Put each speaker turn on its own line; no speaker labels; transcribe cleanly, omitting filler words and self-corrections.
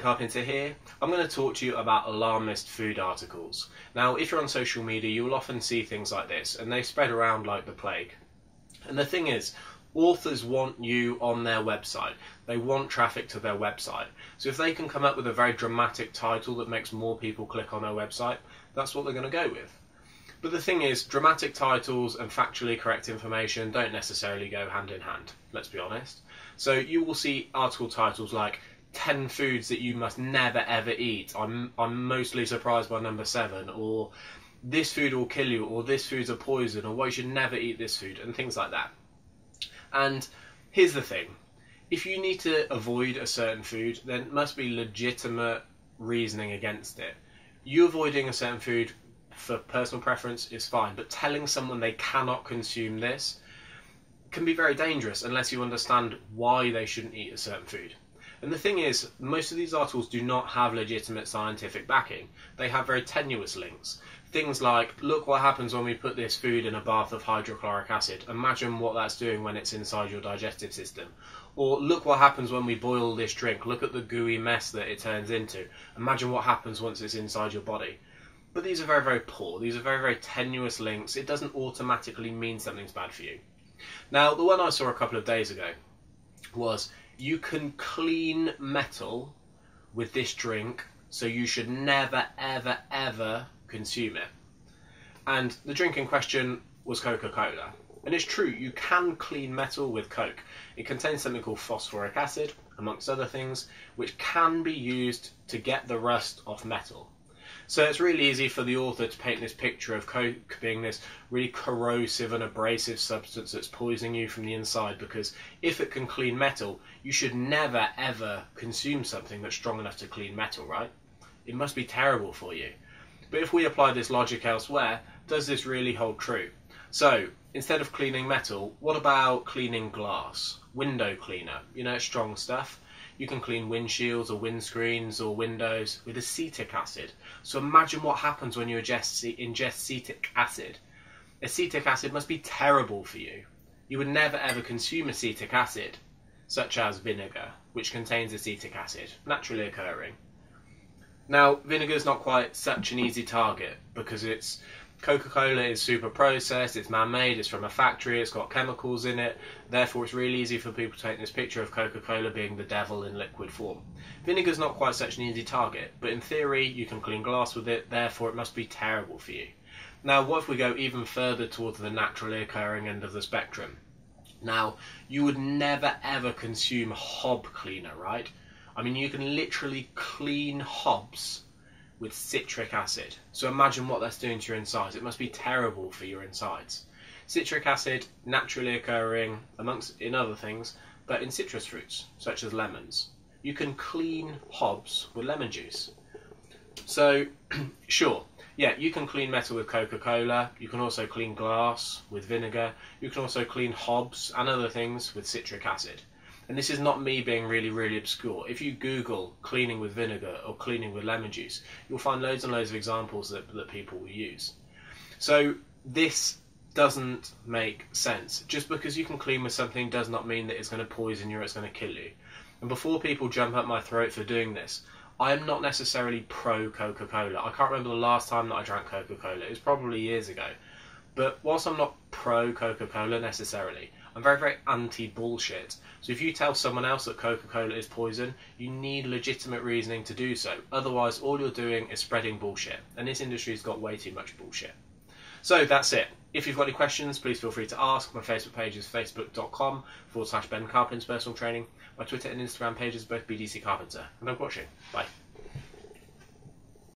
Carpenter here. I'm going to talk to you about alarmist food articles. Now, if you're on social media, you will often see things like this, and they spread around like the plague. And the thing is, authors want you on their website. They want traffic to their website. So if they can come up with a very dramatic title that makes more people click on their website, that's what they're going to go with. But the thing is, dramatic titles and factually correct information don't necessarily go hand in hand, let's be honest. So you will see article titles like 10 foods that you must never ever eat. I'm mostly surprised by number 7, or this food will kill you, or this food's a poison, or why you should never eat this food, and things like that. And here's the thing, if you need to avoid a certain food, then it must be legitimate reasoning against it. You avoiding a certain food for personal preference is fine, but telling someone they cannot consume this can be very dangerous unless you understand why they shouldn't eat a certain food. And the thing is, most of these articles do not have legitimate scientific backing. They have very tenuous links. Things like, look what happens when we put this food in a bath of hydrochloric acid. Imagine what that's doing when it's inside your digestive system. Or look what happens when we boil this drink. Look at the gooey mess that it turns into. Imagine what happens once it's inside your body. But these are very, very poor. These are very, very tenuous links. It doesn't automatically mean something's bad for you. Now, the one I saw a couple of days ago was, you can clean metal with this drink, so you should never, ever, ever consume it. And the drink in question was Coca Cola. And it's true, you can clean metal with Coke. It contains something called phosphoric acid, amongst other things, which can be used to get the rust off metal. So it's really easy for the author to paint this picture of Coke being this really corrosive and abrasive substance that's poisoning you from the inside, because if it can clean metal, you should never ever consume something that's strong enough to clean metal, right? It must be terrible for you. But if we apply this logic elsewhere, does this really hold true? So, instead of cleaning metal, what about cleaning glass? Window cleaner, you know, strong stuff. You can clean windshields or windscreens or windows with acetic acid. So imagine what happens when you ingest acetic acid. Acetic acid must be terrible for you. You would never ever consume acetic acid, such as vinegar, which contains acetic acid, naturally occurring. Now, vinegar is not quite such an easy target, because Coca-Cola is super processed, it's man-made, it's from a factory, it's got chemicals in it, therefore it's really easy for people to take this picture of Coca-Cola being the devil in liquid form. Vinegar's not quite such an easy target, but in theory you can clean glass with it, therefore it must be terrible for you. Now, what if we go even further towards the naturally occurring end of the spectrum? Now, you would never ever consume hob cleaner, right? I mean, you can literally clean hobs with citric acid. So imagine what that's doing to your insides. It must be terrible for your insides. Citric acid, naturally occurring in other things, but in citrus fruits, such as lemons. You can clean hobs with lemon juice. So, sure, yeah, you can clean metal with Coca-Cola, you can also clean glass with vinegar, you can also clean hobs and other things with citric acid. And this is not me being really, really obscure. If you Google cleaning with vinegar or cleaning with lemon juice, you'll find loads and loads of examples that people will use. So this doesn't make sense. Just because you can clean with something does not mean that it's going to poison you or it's going to kill you. And before people jump up my throat for doing this, I am not necessarily pro Coca Cola. I can't remember the last time that I drank Coca Cola. It was probably years ago. But whilst I'm not pro Coca Cola necessarily, I'm very, very anti-bullshit. So if you tell someone else that Coca-Cola is poison, you need legitimate reasoning to do so. Otherwise, all you're doing is spreading bullshit. And this industry's got way too much bullshit. So that's it. If you've got any questions, please feel free to ask. My Facebook page is facebook.com/Ben Carpenter's personal training. My Twitter and Instagram pages both BDC Carpenter. And thanks for watching. Bye.